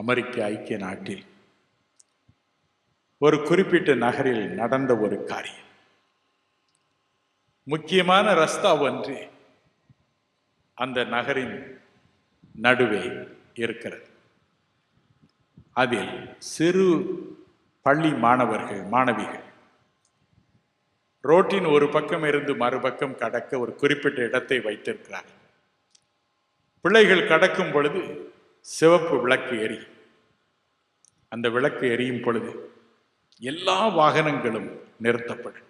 அமெரிக்க ஐக்கிய நாட்டில் ஒரு குறிப்பிட்ட நகரில் நடந்த ஒரு காரியம். முக்கியமான ரஸ்தா ஒன்று அந்த நகரின் நடுவே இருக்கிறது. அதில் சிறு பள்ளி மாணவிகள் ரோட்டின் ஒரு பக்கம் இருந்து மறுபக்கம் கடக்க ஒரு குறிப்பிட்ட இடத்தை வைத்திருக்கிறார்கள். பிள்ளைகள் கடக்கும் பொழுது சிவப்பு விளக்கு எரியும். அந்த விளக்கு எரியும் பொழுது எல்லா வாகனங்களும் நிறுத்தப்படும்.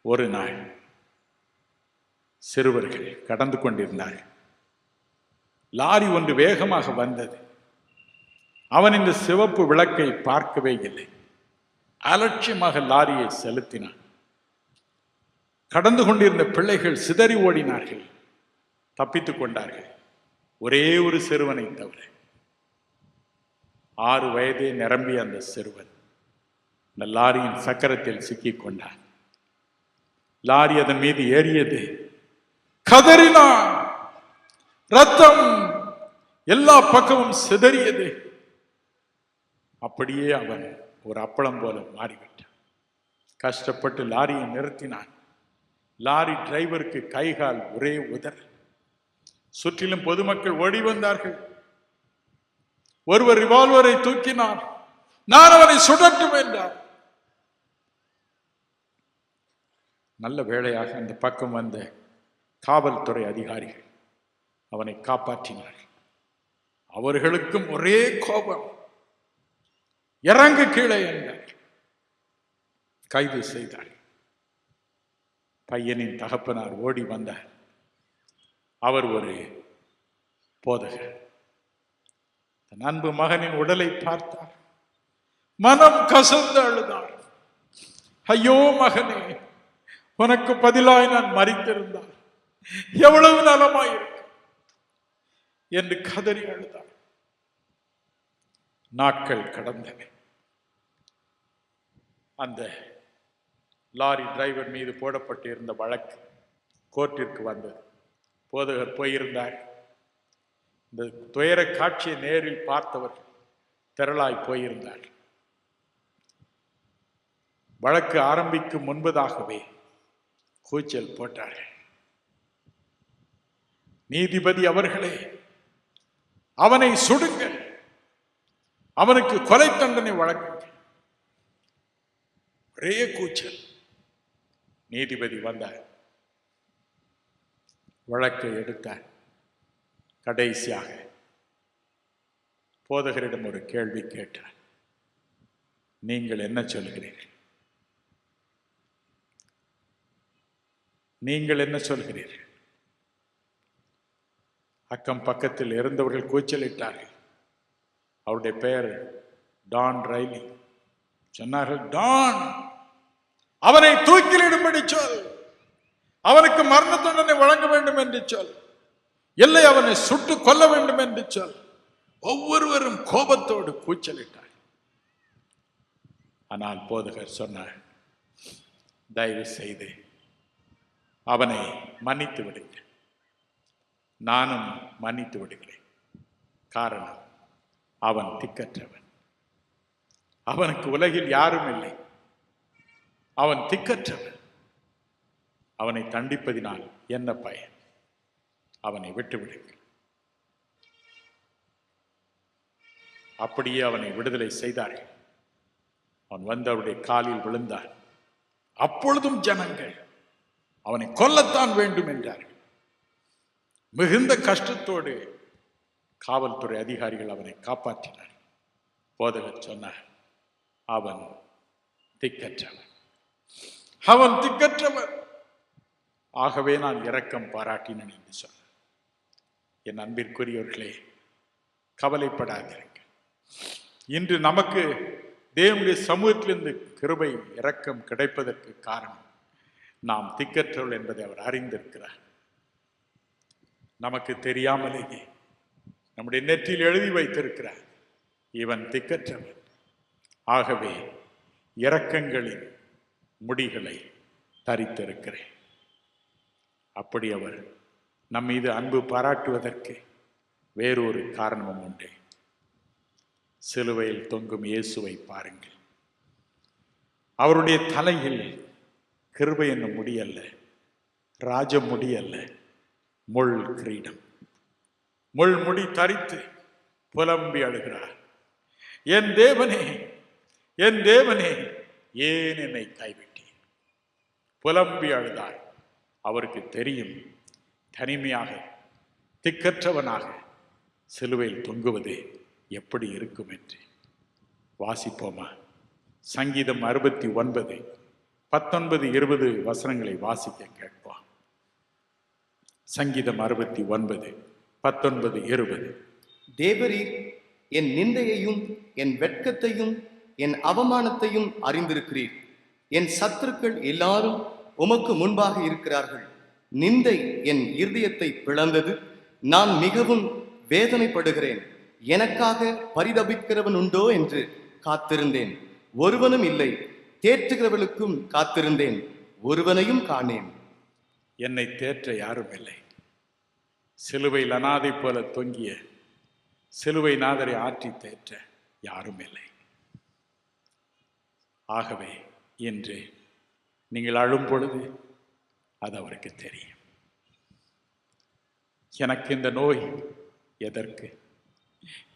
ஒரு நாள் சிறுவர்கள் கடந்து கொண்டிருந்தார்கள். லாரி ஒன்று வேகமாக வந்தது. அவன் இந்த சிவப்பு விளக்கை பார்க்கவே இல்லை. அலட்சியமாக லாரியை செலுத்தினான். கடந்து கொண்டிருந்த பிள்ளைகள் சிதறி ஓடினார்கள், தப்பித்துக் கொண்டார்கள். ஒரே ஒரு சிறுவனை தவிர. 6 வயதே நிரம்பிய அந்த சிறுவன் இந்த லாரியின் சக்கரத்தில் சிக்கிக் கொண்டான். லாரி அதன் மீது ஏறியது. கதறினான். ரத்தம் எல்லா பக்கமும் சிதறியது. அப்படியே அவன் ஒரு அப்பளம் போல மாறிவிட்டான். கஷ்டப்பட்டு லாரியை நிறுத்தினான். லாரி டிரைவருக்கு கைகால் ஒரே உதறல். சுற்றிலும் பொதுமக்கள் ஓடி வந்தார்கள். ஒருவர் ரிவால்வரை தூக்கினார். நான் அவனை சுடட்டும் என்றார். நல்ல வேளையாக அந்த பக்கம் வந்த காவல்துறை அதிகாரிகள் அவனை காப்பாற்றினார்கள். அவர்களுக்கும் ஒரே கோபம். இறங்கு கீழே என்றார். கைது செய்தார். பையனின் தகப்பனார் ஓடி வந்தார். அவர் ஒரு போதகர். தன் அன்பு மகனின் உடலை பார்த்தார். மனம் கசந்து அழுதார். ஐயோ மகனே, உனக்கு பதிலாய் நான் மரித்திருந்தார் எவ்வளவு நலமாயிருக்கும் என்று கதறி அழுதார். நாட்கள் கடந்தன. அந்த லாரி டிரைவர் மீது போடப்பட்டிருந்த வழக்கு கோர்ட்டிற்கு வந்தது. போதகர் போயிருந்தார். இந்த துயர காட்சியை நேரில் பார்த்தவர்கள் திரளாய் போயிருந்தார். வழக்கு ஆரம்பிக்கும் முன்பதாகவே கூச்சல் போட்டார்கள். நீதிபதி அவர்களே, அவனை சுடுங்கள், அவனுக்கு கொலை தண்டனை வழங்குங்கள். ஒரே கூச்சல். நீதிபதி வந்தார். வழக்கை எடுத்தார். கடைசியாக போதகரிடம் ஒரு கேள்வி கேட்டார். நீங்கள் என்ன சொல்கிறீர்கள்? நீங்கள் என்ன சொல்கிறீர்கள்? அக்கம் பக்கத்தில் இருந்தவர்கள் கூச்சலிட்டார்கள். அவருடைய பெயர் டான் ரைலி. சொன்னார்கள், டான், அவனை தூக்கிலிடும்படி சொல், அவனுக்கு மரண தண்டனை வழங்க வேண்டும் என்று சொல், இல்லை அவனை சுட்டு கொல்ல வேண்டும் என்று சொல். ஒவ்வொருவரும் கோபத்தோடு கூச்சலிட்டார். ஆனால் போதகர் சொன்னார், தயவு செய்து அவனை மன்னித்து விடுங்கள். நானும் மன்னித்து விடுகிறேன். காரணம், அவன் திக்கற்றவன். அவனுக்கு உலகில் யாரும் இல்லை. அவன் திக்கற்றவன். அவனை தண்டிப்பதினால் என்ன பயன்? அவனை விட்டுவிடுங்கள். அப்படியே அவனை விடுதலை செய்தார்கள். அவன் வந்து அவருடைய காலில் விழுந்தான். அப்பொழுதும் ஜனங்கள் அவனை கொல்லத்தான் வேண்டும் என்றார்கள். மிகுந்த கஷ்டத்தோடு காவல்துறை அதிகாரிகள் அவனை காப்பாற்றினார். போதகர் சொன்னார், அவன் திக்கற்றவன், அவன் திக்கற்றவன். ஆகவே நான் இரக்கம் பாராட்டினேன் என்று சொன்னார். என் அன்பிற்குரியவர்களே, கவலைப்படாதீர்கள். இன்று நமக்கு தேவனுடைய சமூகத்திலிருந்து கிருபை இரக்கம் கிடைப்பதற்கு காரணம் நாம் திக்கற்றவர்கள் என்பதை அவர் அறிந்திருக்கிறார். நமக்கு தெரியாமலேயே நம்முடைய நெற்றியில் எழுதி வைத்திருக்கிறார், இவன் திக்கற்றவன். ஆகவே இரக்கங்களின் முடிகளை தரித்திருக்கிறேன். அப்படி அவர் நம் மீது அன்பு பாராட்டுவதற்கு வேறொரு காரணமும் உண்டு. சிலுவையில் தொங்கும் இயேசுவை பாருங்கள். அவருடைய தலையில் கிருபை என்னும் முடியல்ல, ராஜ முடியல்ல, முள் கிரீடம். முள் முடி தரித்து புலம்பி அழுகிறார். என் தேவனே, என் தேவனே, ஏன் என்னை கைவிட்டீர்? புலம்பி அழுதார். அவருக்கு தெரியும், தனிமையாக திக்கற்றவனாக சிலுவையில் தொங்குவது எப்படி இருக்கும் என்று. வாசிப்போமா? சங்கீதம் 69, 19, 20 வசனங்களை வாசிக்க கேட்போம். சங்கீதம் 69, 19, 20. தேவரீர் என் நிந்தையையும் என் வெட்கத்தையும் என் அவமானத்தையும் அறிந்திருக்கிறீர். என் சத்துருக்கள் எல்லாரும் உமக்கு முன்பாக இருக்கிறார்கள். நிந்தை என் இருதயத்தை பிளந்தது. நான் மிகவும் வேதனைப்படுகிறேன். எனக்காக பரிதபிக்கிறவன் உண்டோ என்று காத்திருந்தேன், ஒருவனும் இல்லை. தேற்றுகிறவர்களுக்கும் காத்திருந்தேன், ஒருவனையும் காணேன். என்னை தேற்ற யாரும் இல்லை. சிலுவையில் அனாதை போல தொங்கிய சிலுவை நாதரை ஆற்றி தேற்ற யாரும் இல்லை. ஆகவே இன்று நீங்கள் அழும் பொழுது அது அவருக்கு தெரியும். எனக்கு இந்த நோய் எதற்கு,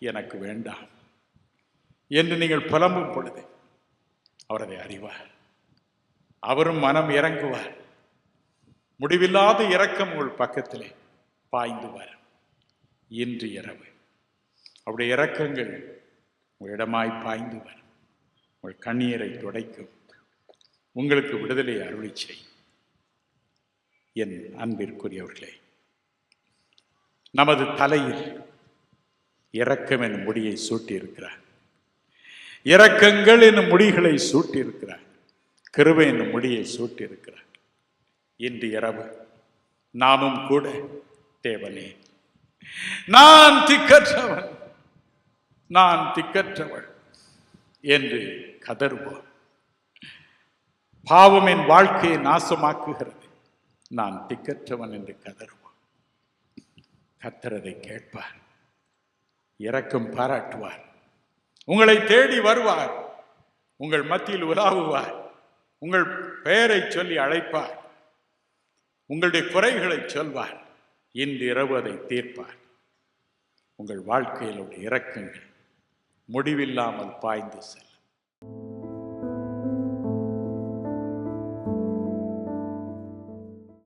எனக்கு வேண்டாம் என்று நீங்கள் புலம்பும் பொழுது அவர் அதை அறிவார். அவரும் மனம் இறங்குவார். முடிவில்லாத இரக்கம் உங்கள் பக்கத்திலே பாய்ந்து வரும். இன்று இரவு அவருடைய இரக்கங்கள் உங்களிடமாய் பாய்ந்து வரும். உங்கள் கண்ணீரை துடைக்கும், உங்களுக்கு விடுதலை அருளி செய்யும். என் அன்பிற்குரியவர்களே, நமது தலையில் இரக்கம் என்னும் முடியை சூட்டியிருக்கிறார். இரக்கங்கள் என்னும் முடிகளை சூட்டியிருக்கிறார். கிருபை என்னும் முடியை சூட்டியிருக்கிறார். இன்று இரவு நாமும் கூட, தேவனே, நான் திக்கற்றவன், நான் திக்கற்றவன் என்று கதறுவோம். பாவம் என் வாழ்க்கையை நாசமாக்குகிறது, நான் திக்கற்றவன் என்று கதறுவோம். கர்த்தரை கேட்பார், இரக்கம் பாராட்டுவார், உங்களை தேடி வருவார், உங்கள் மத்தியில் உலாவுவார், உங்கள் பெயரை சொல்லி அழைப்பார், உங்களுடைய குறைகளை சொல்வார். இன்று இரவு அதை தீர்ப்பார். உங்கள் வாழ்க்கையில் இரக்கங்கள் முடிவில்லாமல் பாய்ந்து செல்லும்.